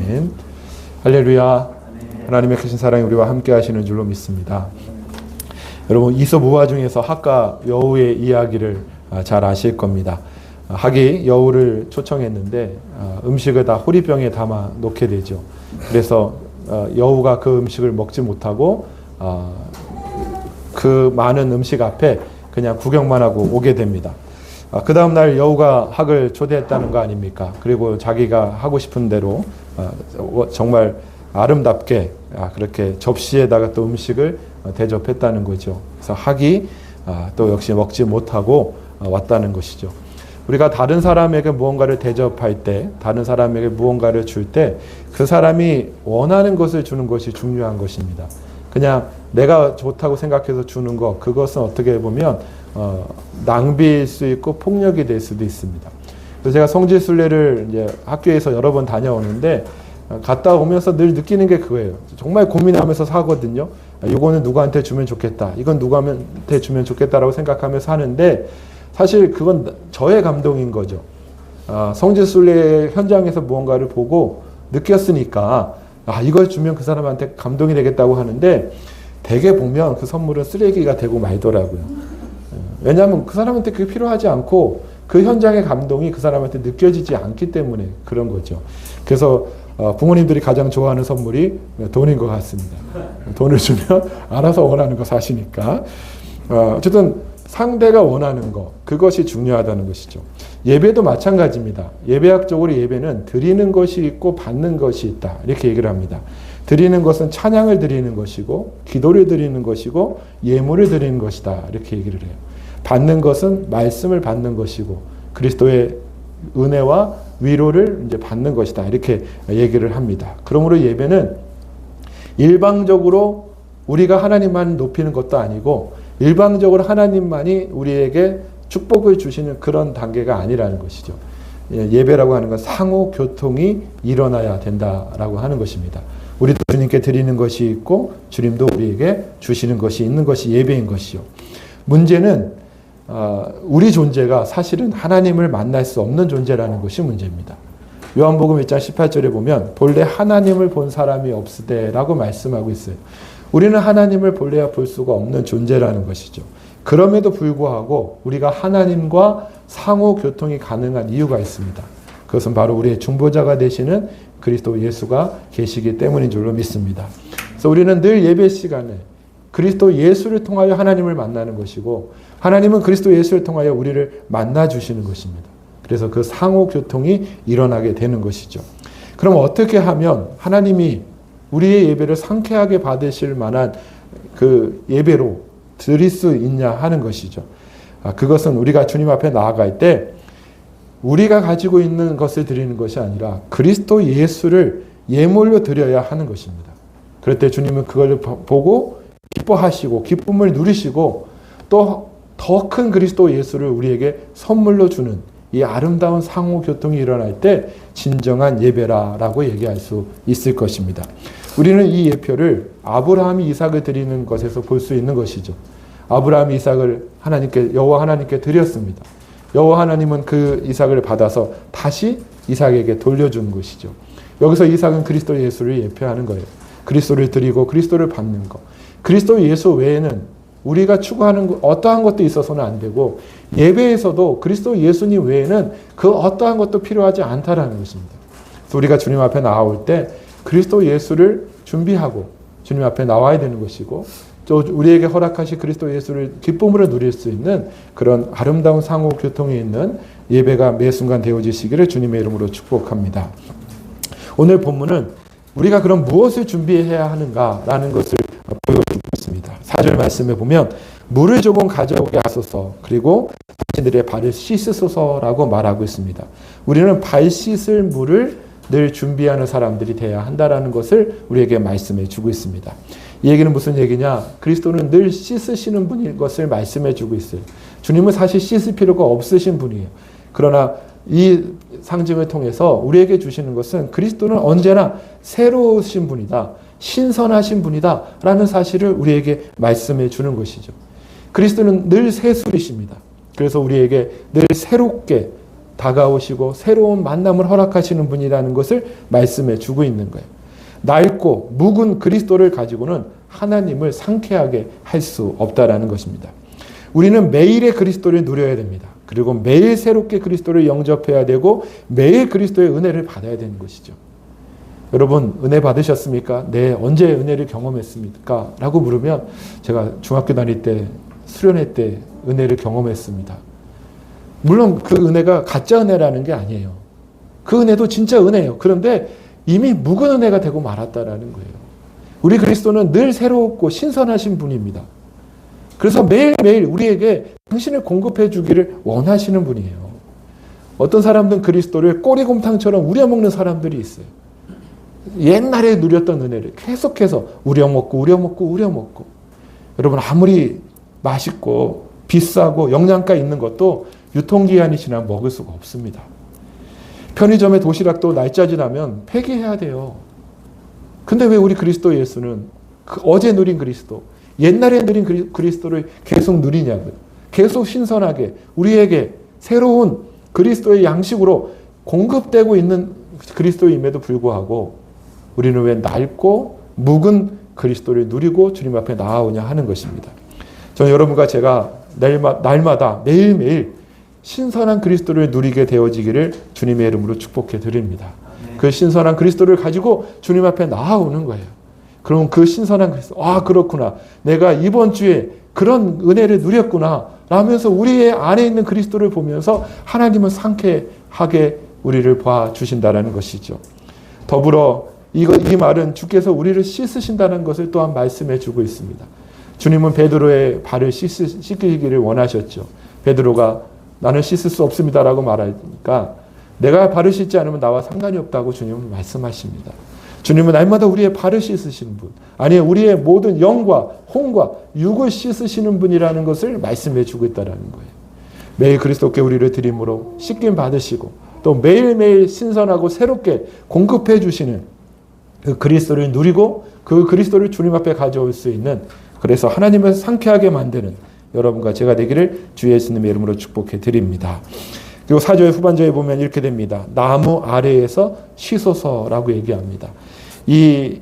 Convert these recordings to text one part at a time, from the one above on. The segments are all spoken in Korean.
아멘. 할렐루야. 하나님의 크신 사랑이 우리와 함께 하시는 줄로 믿습니다. 여러분, 이솝 우화 중에서 학과 여우의 이야기를 잘 아실 겁니다. 학이 여우를 초청했는데 음식을 다 호리병에 담아 놓게 되죠. 그래서 여우가 그 음식을 먹지 못하고 그 많은 음식 앞에 그냥 구경만 하고 오게 됩니다. 그 다음날 여우가 학을 초대했다는 거 아닙니까? 그리고 자기가 하고 싶은 대로 정말 아름답게 그렇게 접시에다가 또 음식을 대접했다는 거죠. 그래서 학이 또 역시 먹지 못하고 왔다는 것이죠. 우리가 다른 사람에게 무언가를 대접할 때, 다른 사람에게 무언가를 줄 때 그 사람이 원하는 것을 주는 것이 중요한 것입니다. 그냥 내가 좋다고 생각해서 주는 것, 그것은 어떻게 보면 낭비일 수 있고 폭력이 될 수도 있습니다. 그래서 제가 성지순례를 이제 학교에서 여러 번 다녀오는데 갔다 오면서 늘 느끼는 게 그거예요. 정말 고민하면서 사거든요. 이거는 누구한테 주면 좋겠다. 이건 누구한테 주면 좋겠다라고 생각하면서 하는데 사실 그건 저의 감동인 거죠. 성지순례 현장에서 무언가를 보고 느꼈으니까 이걸 주면 그 사람한테 감동이 되겠다고 하는데 대개 보면 그 선물은 쓰레기가 되고 말더라고요. 왜냐하면 그 사람한테 그게 필요하지 않고 그 현장의 감동이 그 사람한테 느껴지지 않기 때문에 그런 거죠. 그래서 부모님들이 가장 좋아하는 선물이 돈인 것 같습니다. 돈을 주면 알아서 원하는 거 사시니까. 어쨌든 상대가 원하는 거, 그것이 중요하다는 것이죠. 예배도 마찬가지입니다. 예배학적으로 예배는 드리는 것이 있고 받는 것이 있다. 이렇게 얘기를 합니다. 드리는 것은 찬양을 드리는 것이고 기도를 드리는 것이고 예물을 드리는 것이다. 이렇게 얘기를 해요. 받는 것은 말씀을 받는 것이고 그리스도의 은혜와 위로를 이제 받는 것이다. 이렇게 얘기를 합니다. 그러므로 예배는 일방적으로 우리가 하나님만 높이는 것도 아니고 일방적으로 하나님만이 우리에게 축복을 주시는 그런 단계가 아니라는 것이죠. 예배라고 하는 건 상호 교통이 일어나야 된다라고 하는 것입니다. 우리도 주님께 드리는 것이 있고 주님도 우리에게 주시는 것이 있는 것이 예배인 것이요. 문제는 우리 존재가 사실은 하나님을 만날 수 없는 존재라는 것이 문제입니다. 요한복음 1장 18절에 보면 본래 하나님을 본 사람이 없으되라고 말씀하고 있어요. 우리는 하나님을 본래야 볼 수가 없는 존재라는 것이죠. 그럼에도 불구하고 우리가 하나님과 상호 교통이 가능한 이유가 있습니다. 그것은 바로 우리의 중보자가 되시는 그리스도 예수가 계시기 때문인 줄로 믿습니다. 그래서 우리는 늘 예배 시간에 그리스도 예수를 통하여 하나님을 만나는 것이고 하나님은 그리스도 예수를 통하여 우리를 만나 주시는 것입니다. 그래서 그 상호 교통이 일어나게 되는 것이죠. 그럼 어떻게 하면 하나님이 우리의 예배를 상쾌하게 받으실 만한 그 예배로 드릴 수 있냐 하는 것이죠. 그것은 우리가 주님 앞에 나아갈 때 우리가 가지고 있는 것을 드리는 것이 아니라 그리스도 예수를 예물로 드려야 하는 것입니다. 그럴 때 주님은 그걸 보고 기뻐하시고 기쁨을 누리시고 또 더 큰 그리스도 예수를 우리에게 선물로 주는 이 아름다운 상호 교통이 일어날 때 진정한 예배라라고 얘기할 수 있을 것입니다. 우리는 이 예표를 아브라함이 이삭을 드리는 것에서 볼 수 있는 것이죠. 아브라함이 이삭을 여호와 하나님께 드렸습니다. 여호와 하나님은 그 이삭을 받아서 다시 이삭에게 돌려준 것이죠. 여기서 이삭은 그리스도 예수를 예표하는 거예요. 그리스도를 드리고 그리스도를 받는 것. 그리스도 예수 외에는 우리가 추구하는 어떠한 것도 있어서는 안 되고 예배에서도 그리스도 예수님 외에는 그 어떠한 것도 필요하지 않다라는 것입니다. 그래서 우리가 주님 앞에 나올 때 그리스도 예수를 준비하고 주님 앞에 나와야 되는 것이고 또 우리에게 허락하신 그리스도 예수를 기쁨으로 누릴 수 있는 그런 아름다운 상호 교통이 있는 예배가 매 순간 되어지시기를 주님의 이름으로 축복합니다. 오늘 본문은 우리가 그럼 무엇을 준비해야 하는가라는 것을 보여주고 있습니다. 4절 말씀에 보면 물을 조금 가져오게 하소서 그리고 당신들의 발을 씻으소서라고 말하고 있습니다. 우리는 발 씻을 물을 늘 준비하는 사람들이 되어야 한다는 것을 우리에게 말씀해 주고 있습니다. 이 얘기는 무슨 얘기냐? 그리스도는 늘 씻으시는 분인 것을 말씀해 주고 있어요. 주님은 사실 씻을 필요가 없으신 분이에요. 그러나 이 상징을 통해서 우리에게 주시는 것은 그리스도는 언제나 새로우신 분이다. 신선하신 분이다. 라는 사실을 우리에게 말씀해 주는 것이죠. 그리스도는 늘 새술이십니다. 그래서 우리에게 늘 새롭게 다가오시고 새로운 만남을 허락하시는 분이라는 것을 말씀해 주고 있는 거예요. 낡고 묵은 그리스도를 가지고는 하나님을 상쾌하게 할 수 없다라는 것입니다. 우리는 매일의 그리스도를 누려야 됩니다. 그리고 매일 새롭게 그리스도를 영접해야 되고 매일 그리스도의 은혜를 받아야 되는 것이죠. 여러분 은혜 받으셨습니까? 네, 언제 은혜를 경험했습니까? 라고 물으면 제가 중학교 다닐 때 수련회 때 은혜를 경험했습니다. 물론 그 은혜가 가짜 은혜라는 게 아니에요. 그 은혜도 진짜 은혜예요. 그런데 이미 묵은 은혜가 되고 말았다라는 거예요. 우리 그리스도는 늘 새롭고 신선하신 분입니다. 그래서 매일매일 우리에게 당신을 공급해 주기를 원하시는 분이에요. 어떤 사람들은 그리스도를 꼬리곰탕처럼 우려먹는 사람들이 있어요. 옛날에 누렸던 은혜를 계속해서 우려먹고 여러분 아무리 맛있고 비싸고 영양가 있는 것도 유통기한이 지나면 먹을 수가 없습니다. 편의점의 도시락도 날짜 지나면 폐기해야 돼요. 근데 왜 우리 그리스도 예수는 어제 누린 그리스도, 옛날에 누린 그리스도를 계속 누리냐고요. 계속 신선하게 우리에게 새로운 그리스도의 양식으로 공급되고 있는 그리스도임에도 불구하고 우리는 왜 낡고 묵은 그리스도를 누리고 주님 앞에 나아오냐 하는 것입니다. 저는 여러분과 제가 날마다 매일매일 신선한 그리스도를 누리게 되어지기를 주님의 이름으로 축복해 드립니다. 그 신선한 그리스도를 가지고 주님 앞에 나아오는 거예요. 그럼 그 신선한 그리스도, 그렇구나. 내가 이번 주에 그런 은혜를 누렸구나. 라면서 우리의 안에 있는 그리스도를 보면서 하나님은 상쾌하게 우리를 봐주신다는 것이죠. 더불어 이 말은 주께서 우리를 씻으신다는 것을 또한 말씀해 주고 있습니다. 주님은 베드로의 발을 씻기기를 원하셨죠. 베드로가 나는 씻을 수 없습니다라고 말하니까 내가 발을 씻지 않으면 나와 상관이 없다고 주님은 말씀하십니다. 주님은 날마다 우리의 발을 씻으시는 분, 아니 우리의 모든 영과 혼과 육을 씻으시는 분이라는 것을 말씀해 주고 있다는 거예요. 매일 그리스도께 우리를 드림으로 씻김 받으시고 또 매일매일 신선하고 새롭게 공급해 주시는 그 그리스도를 누리고 그 그리스도를 주님 앞에 가져올 수 있는, 그래서 하나님을 상쾌하게 만드는 여러분과 제가 되기를 주 예수님의 이름으로 축복해 드립니다. 그리고 4절 후반절에 보면 이렇게 됩니다. 나무 아래에서 쉬소서라고 얘기합니다. 이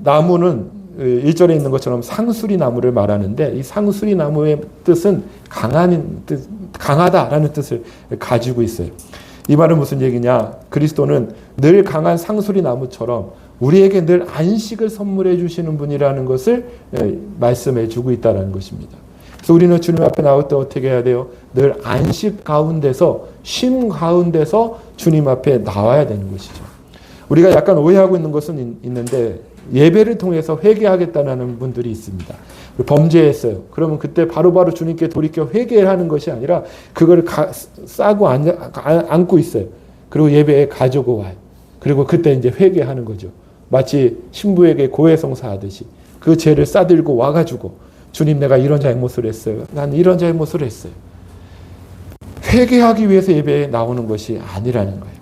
나무는 1절에 있는 것처럼 상수리 나무를 말하는데 이 상수리 나무의 뜻은 강하다라는 뜻을 가지고 있어요. 이 말은 무슨 얘기냐? 그리스도는 늘 강한 상수리 나무처럼 우리에게 늘 안식을 선물해 주시는 분이라는 것을 말씀해 주고 있다는 것입니다. 그래서 우리는 주님 앞에 나올 때 어떻게 해야 돼요? 늘 안식 가운데서, 쉼 가운데서 주님 앞에 나와야 되는 것이죠. 우리가 약간 오해하고 있는 것은 있는데 예배를 통해서 회개하겠다는 분들이 있습니다. 범죄했어요. 그러면 그때 바로바로 주님께 돌이켜 회개를 하는 것이 아니라 그걸 싸고 안고 있어요. 그리고 예배에 가지고 와요. 그리고 그때 이제 회개하는 거죠. 마치 신부에게 고해성사 하듯이 그 죄를 싸들고 와가지고 주님 내가 이런 잘못을 했어요. 난 이런 잘못을 했어요. 회개하기 위해서 예배에 나오는 것이 아니라는 거예요.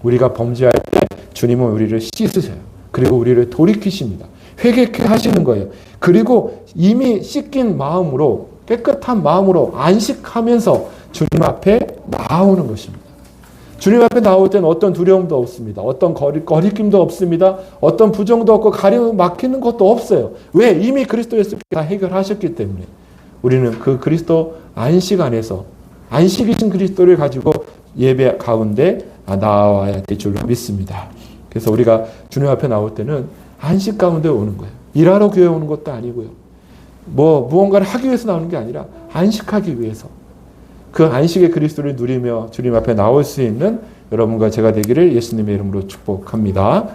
우리가 범죄할 때 주님은 우리를 씻으셔요. 그리고 우리를 돌이키십니다. 회개케 하시는 거예요. 그리고 이미 씻긴 마음으로, 깨끗한 마음으로 안식하면서 주님 앞에 나오는 것입니다. 주님 앞에 나올 때는 어떤 두려움도 없습니다. 어떤 거리낌도 없습니다. 어떤 부정도 없고 가려 막히는 것도 없어요. 왜? 이미 그리스도에서 다 해결하셨기 때문에. 우리는 그 그리스도 안식 안에서 안식이신 그리스도를 가지고 예배 가운데 나와야 될 줄로 믿습니다. 그래서 우리가 주님 앞에 나올 때는 안식 가운데 오는 거예요. 일하러 교회 오는 것도 아니고요. 무언가를 하기 위해서 나오는 게 아니라 안식하기 위해서. 그 안식의 그리스도를 누리며 주님 앞에 나올 수 있는 여러분과 제가 되기를 예수님의 이름으로 축복합니다.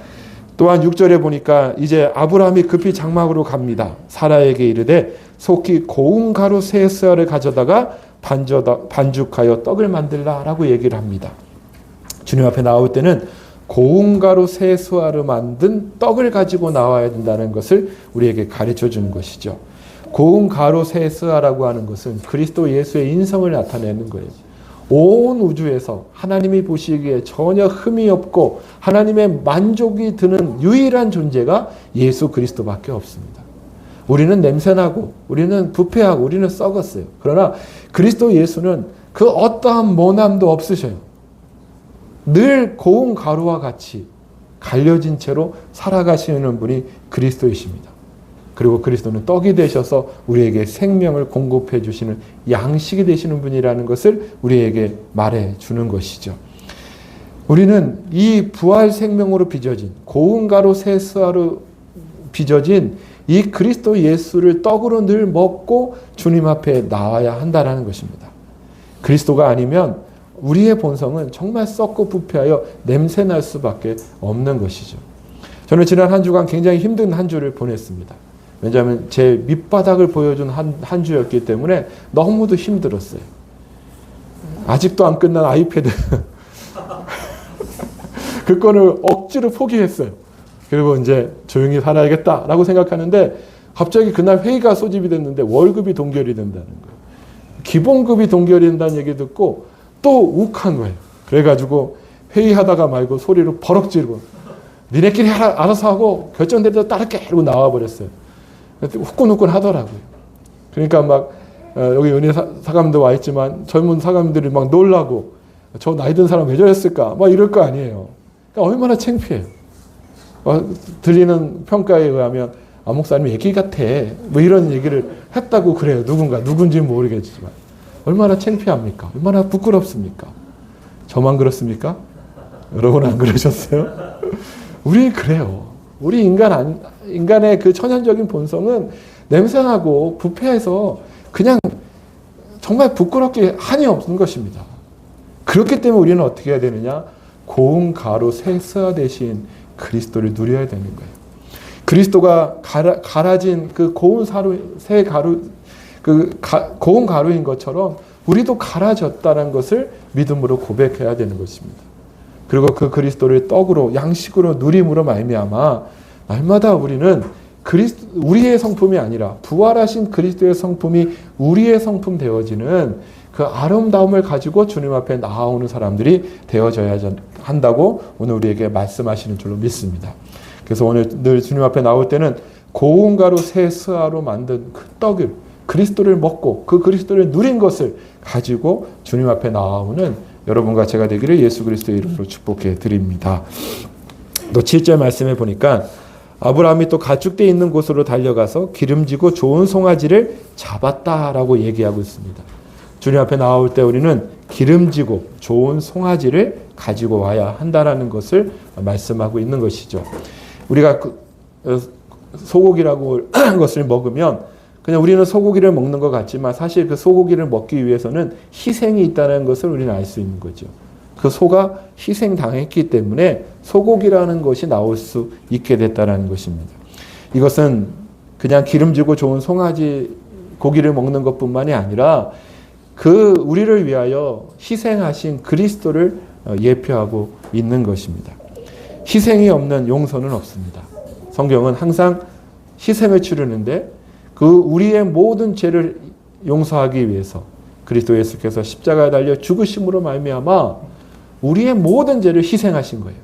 또한 6절에 보니까 이제 아브라함이 급히 장막으로 갑니다. 사라에게 이르되 속히 고운 가루 세 쇠알을 가져다가 반죽하여 떡을 만들라라고 얘기를 합니다. 주님 앞에 나올 때는 고운 가루 세 쇠알을 만든 떡을 가지고 나와야 된다는 것을 우리에게 가르쳐 주는 것이죠. 고운 가루 세 쇠알이라고 하는 것은 그리스도 예수의 인성을 나타내는 거예요. 온 우주에서 하나님이 보시기에 전혀 흠이 없고 하나님의 만족이 드는 유일한 존재가 예수 그리스도밖에 없습니다. 우리는 냄새나고 우리는 부패하고 우리는 썩었어요. 그러나 그리스도 예수는 그 어떠한 모남도 없으셔요. 늘 고운 가루와 같이 갈려진 채로 살아가시는 분이 그리스도이십니다. 그리고 그리스도는 떡이 되셔서 우리에게 생명을 공급해 주시는 양식이 되시는 분이라는 것을 우리에게 말해 주는 것이죠. 우리는 이 부활 생명으로 빚어진 고운 가루 세수하로 빚어진 이 그리스도 예수를 떡으로 늘 먹고 주님 앞에 나와야 한다는 것입니다. 그리스도가 아니면 우리의 본성은 정말 썩고 부패하여 냄새날 수밖에 없는 것이죠. 저는 지난 한 주간 굉장히 힘든 한 주를 보냈습니다. 왜냐하면 제 밑바닥을 보여준 한 주였기 때문에 너무도 힘들었어요. 아직도 안 끝난 아이패드 그 건을 억지로 포기했어요. 그리고 이제 조용히 살아야겠다라고 생각하는데 갑자기 그날 회의가 소집이 됐는데 월급이 동결이 된다는 거예요. 기본급이 동결이 된다는 얘기 듣고 또 욱한 거예요. 그래가지고 회의하다가 말고 소리로 버럭 지르고 니네끼리 알아서 하고 결정대로 따를게 이러고 나와버렸어요. 후끈후끈 하더라고요. 그러니까 막 여기 은혜 사감도 와 있지만 젊은 사감들이 막 놀라고 저 나이 든 사람 왜 저랬을까 막 이럴 거 아니에요. 그러니까 얼마나 창피해요. 들리는 평가에 의하면 목사님 얘기 같아 뭐 이런 얘기를 했다고 그래요. 누군지는 모르겠지만 얼마나 창피합니까? 얼마나 부끄럽습니까? 저만 그렇습니까? 여러분 안 그러셨어요? 우리 그래요. 우리 인간의 그 천연적인 본성은 냄새나고 부패해서 그냥 정말 부끄럽게 한이 없는 것입니다. 그렇기 때문에 우리는 어떻게 해야 되느냐? 고운 가루 세사 대신 그리스도를 누려야 되는 거예요. 그리스도가 갈아진 그 고운 고운 가루인 것처럼 우리도 갈아졌다는 것을 믿음으로 고백해야 되는 것입니다. 그리고 그 그리스도를 떡으로 양식으로 누림으로 말미암아 날마다 우리는 우리의 성품이 아니라 부활하신 그리스도의 성품이 우리의 성품 되어지는 그 아름다움을 가지고 주님 앞에 나아오는 사람들이 되어져야 한다고 오늘 우리에게 말씀하시는 줄로 믿습니다. 그래서 오늘 늘 주님 앞에 나올 때는 고운 가루 세스아로 만든 그 떡을 그리스도를 먹고 그 그리스도를 누린 것을 가지고 주님 앞에 나아오는 여러분과 제가 되기를 예수 그리스도의 이름으로 축복해 드립니다. 또 7절 말씀에 보니까 아브라함이 또 가축대 있는 곳으로 달려가서 기름지고 좋은 송아지를 잡았다라고 얘기하고 있습니다. 주님 앞에 나올 때 우리는 기름지고 좋은 송아지를 가지고 와야 한다라는 것을 말씀하고 있는 것이죠. 우리가 소고기라고 하는 것을 먹으면 그냥 우리는 소고기를 먹는 것 같지만 사실 그 소고기를 먹기 위해서는 희생이 있다는 것을 우리는 알 수 있는 거죠. 그 소가 희생당했기 때문에 소고기라는 것이 나올 수 있게 됐다는 것입니다. 이것은 그냥 기름지고 좋은 송아지 고기를 먹는 것뿐만이 아니라 그 우리를 위하여 희생하신 그리스도를 예표하고 있는 것입니다. 희생이 없는 용서는 없습니다. 성경은 항상 희생을 치르는데 그 우리의 모든 죄를 용서하기 위해서 그리스도 예수께서 십자가에 달려 죽으심으로 말미암아 우리의 모든 죄를 희생하신 거예요.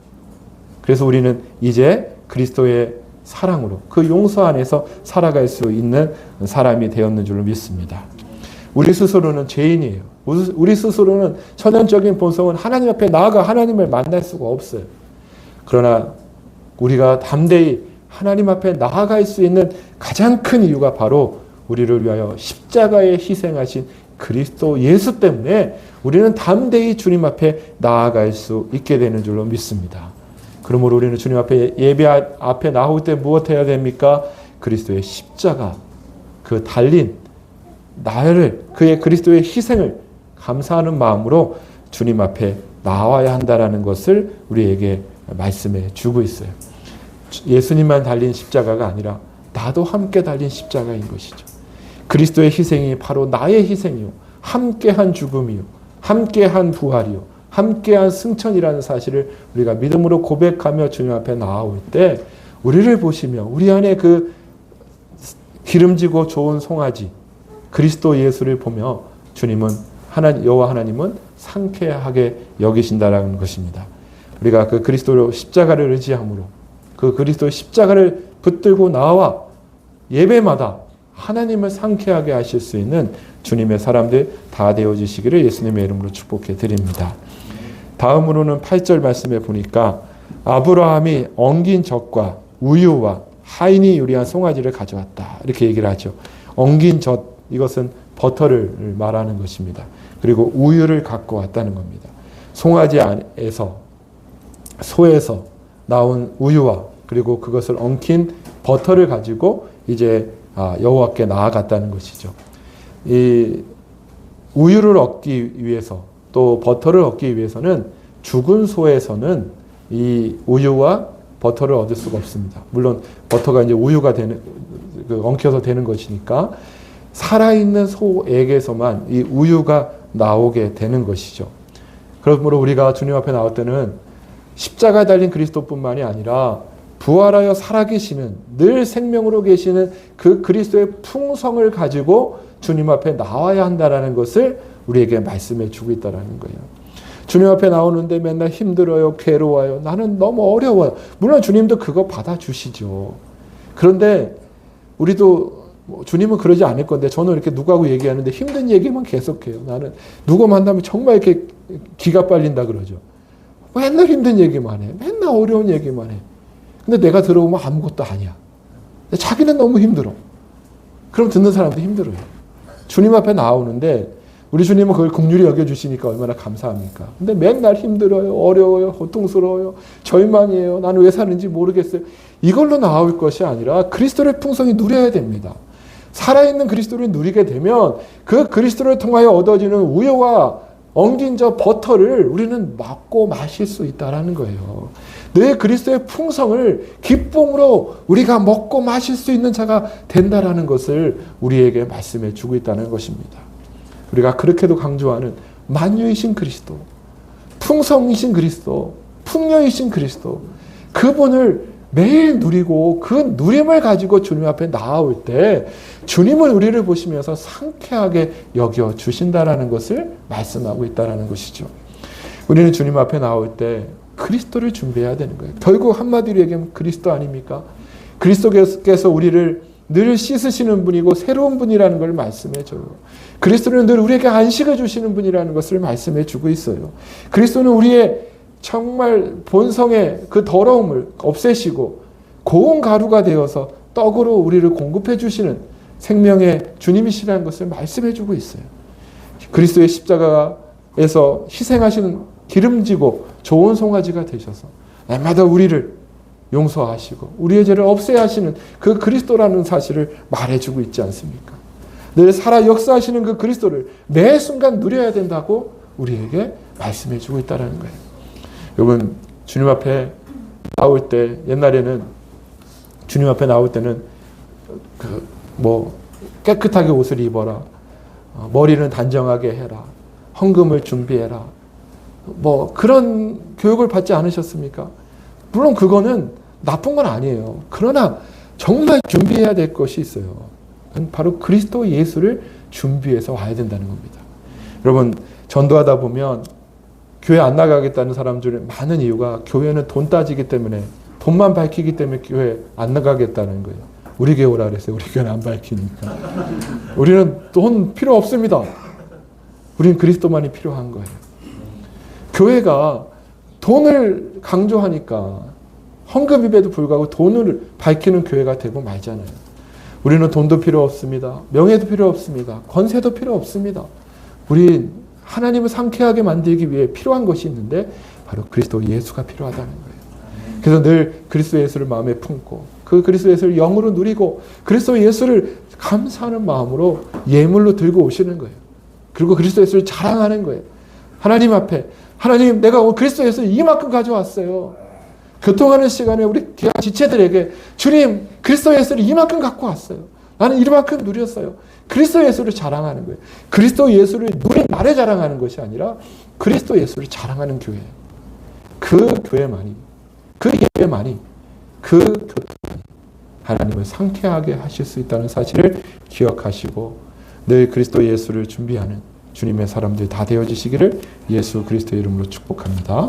그래서 우리는 이제 그리스도의 사랑으로 그 용서 안에서 살아갈 수 있는 사람이 되었는 줄로 믿습니다. 우리 스스로는 죄인이에요. 우리 스스로는 천연적인 본성은 하나님 앞에 나아가 하나님을 만날 수가 없어요. 그러나 우리가 담대히 하나님 앞에 나아갈 수 있는 가장 큰 이유가 바로 우리를 위하여 십자가에 희생하신 그리스도 예수 때문에 우리는 담대히 주님 앞에 나아갈 수 있게 되는 줄로 믿습니다. 그러므로 우리는 주님 앞에 예배 앞에 나올 때 무엇 해야 됩니까? 그리스도의 십자가, 그 달린 나를 그의 그리스도의 희생을 감사하는 마음으로 주님 앞에 나와야 한다라는 것을 우리에게 말씀해 주고 있어요. 예수님만 달린 십자가가 아니라 나도 함께 달린 십자가인 것이죠. 그리스도의 희생이 바로 나의 희생이요, 함께한 죽음이요, 함께한 부활이요, 함께한 승천이라는 사실을 우리가 믿음으로 고백하며 주님 앞에 나아올 때 우리를 보시며 우리 안에 그 기름지고 좋은 송아지 그리스도 예수를 보며 주님은 여호와 하나님은 상쾌하게 여기신다라는 것입니다. 우리가 그 그리스도로 십자가를 의지함으로 그 그리스도의 십자가를 붙들고 나와 예배마다 하나님을 상쾌하게 하실 수 있는 주님의 사람들 다 되어주시기를 예수님의 이름으로 축복해 드립니다. 다음으로는 8절 말씀에 보니까 아브라함이 엉긴 젖과 우유와 하인이 요리한 송아지를 가져왔다. 이렇게 얘기를 하죠. 엉긴 젖, 이것은 버터를 말하는 것입니다. 그리고 우유를 갖고 왔다는 겁니다. 송아지 안에서, 소에서 나온 우유와 그리고 그것을 엉킨 버터를 가지고 이제 여호와께 나아갔다는 것이죠. 이 우유를 얻기 위해서 또 버터를 얻기 위해서는 죽은 소에서는 이 우유와 버터를 얻을 수가 없습니다. 물론 버터가 이제 우유가 되는, 엉켜서 되는 것이니까 살아있는 소에게서만 이 우유가 나오게 되는 것이죠. 그러므로 우리가 주님 앞에 나올 때는 십자가에 달린 그리스도뿐만이 아니라 부활하여 살아계시는, 늘 생명으로 계시는 그 그리스도의 풍성을 가지고 주님 앞에 나와야 한다는 것을 우리에게 말씀해 주고 있다는 거예요. 주님 앞에 나오는데 맨날 힘들어요, 괴로워요, 나는 너무 어려워요. 물론 주님도 그거 받아주시죠. 그런데 우리도 주님은 그러지 않을 건데, 저는 이렇게 누구하고 얘기하는데 힘든 얘기만 계속해요. 나는 누구 만나면 정말 이렇게 기가 빨린다 그러죠. 맨날 힘든 얘기만 해. 맨날 어려운 얘기만 해. 근데 내가 들어보면 아무것도 아니야. 자기는 너무 힘들어. 그럼 듣는 사람도 힘들어요. 주님 앞에 나오는데 우리 주님은 그걸 긍휼히 여겨주시니까 얼마나 감사합니까? 근데 맨날 힘들어요, 어려워요, 고통스러워요, 절망이에요, 나는 왜 사는지 모르겠어요. 이걸로 나올 것이 아니라 그리스도의 풍성이 누려야 됩니다. 살아있는 그리스도를 누리게 되면 그 그리스도를 통하여 얻어지는 우유와 엉긴 저 버터를 우리는 먹고 마실 수 있다는 거예요. 내 그리스도의 풍성을 기쁨으로 우리가 먹고 마실 수 있는 자가 된다는 것을 우리에게 말씀해 주고 있다는 것입니다. 우리가 그렇게도 강조하는 만유이신 그리스도, 풍성이신 그리스도, 풍요이신 그리스도, 그분을 매일 누리고 그 누림을 가지고 주님 앞에 나아올 때 주님은 우리를 보시면서 상쾌하게 여겨주신다라는 것을 말씀하고 있다는 것이죠. 우리는 주님 앞에 나올 때 그리스도를 준비해야 되는 거예요. 결국 한마디로 얘기하면 그리스도 아닙니까? 그리스도께서 우리를 늘 씻으시는 분이고 새로운 분이라는 걸 말씀해줘요. 그리스도는 늘 우리에게 안식을 주시는 분이라는 것을 말씀해주고 있어요. 그리스도는 우리의 정말 본성의 그 더러움을 없애시고 고운 가루가 되어서 떡으로 우리를 공급해 주시는 생명의 주님이시라는 것을 말씀해주고 있어요. 그리스도의 십자가에서 희생하시는 기름지고 좋은 송아지가 되셔서 날마다 우리를 용서하시고 우리의 죄를 없애야 하시는 그 그리스도라는 사실을 말해주고 있지 않습니까? 늘 살아 역사하시는 그 그리스도를 매 순간 누려야 된다고 우리에게 말씀해주고 있다는 거예요. 여러분, 주님 앞에 나올 때, 옛날에는 주님 앞에 나올 때는 깨끗하게 옷을 입어라, 머리는 단정하게 해라, 헌금을 준비해라, 그런 교육을 받지 않으셨습니까? 물론 그거는 나쁜 건 아니에요. 그러나 정말 준비해야 될 것이 있어요. 바로 그리스도 예수를 준비해서 와야 된다는 겁니다. 여러분, 전도하다 보면 교회 안 나가겠다는 사람들의 많은 이유가 교회는 돈 따지기 때문에, 돈만 밝히기 때문에 교회 안 나가겠다는 거예요. 우리 교회 오라 그랬어요. 우리 교회는 안 밝히니까. 우리는 돈 필요 없습니다. 우리는 그리스도만이 필요한 거예요. 교회가 돈을 강조하니까 헌금입에도 불구하고 돈을 밝히는 교회가 되고 말잖아요. 우리는 돈도 필요 없습니다. 명예도 필요 없습니다. 권세도 필요 없습니다. 우리 하나님을 상쾌하게 만들기 위해 필요한 것이 있는데 바로 그리스도 예수가 필요하다는 거예요. 그래서 늘 그리스도 예수를 마음에 품고 그 그리스도 예수를 영으로 누리고 그리스도 예수를 감사하는 마음으로 예물로 들고 오시는 거예요. 그리고 그리스도 예수를 자랑하는 거예요. 하나님 앞에, 하나님, 내가 그리스도 예수를 이만큼 가져왔어요. 교통하는 시간에 우리 귀한 지체들에게 주님, 그리스도 예수를 이만큼 갖고 왔어요. 나는 이만큼 누렸어요. 그리스도 예수를 자랑하는 거예요. 그리스도 예수를 누린 날에 자랑하는 것이 아니라 그리스도 예수를 자랑하는 교회. 그 교회만이, 그 예배만이, 그 교통만이 하나님을 상쾌하게 하실 수 있다는 사실을 기억하시고 늘 그리스도 예수를 준비하는 주님의 사람들 다 되어지시기를 예수 그리스도의 이름으로 축복합니다.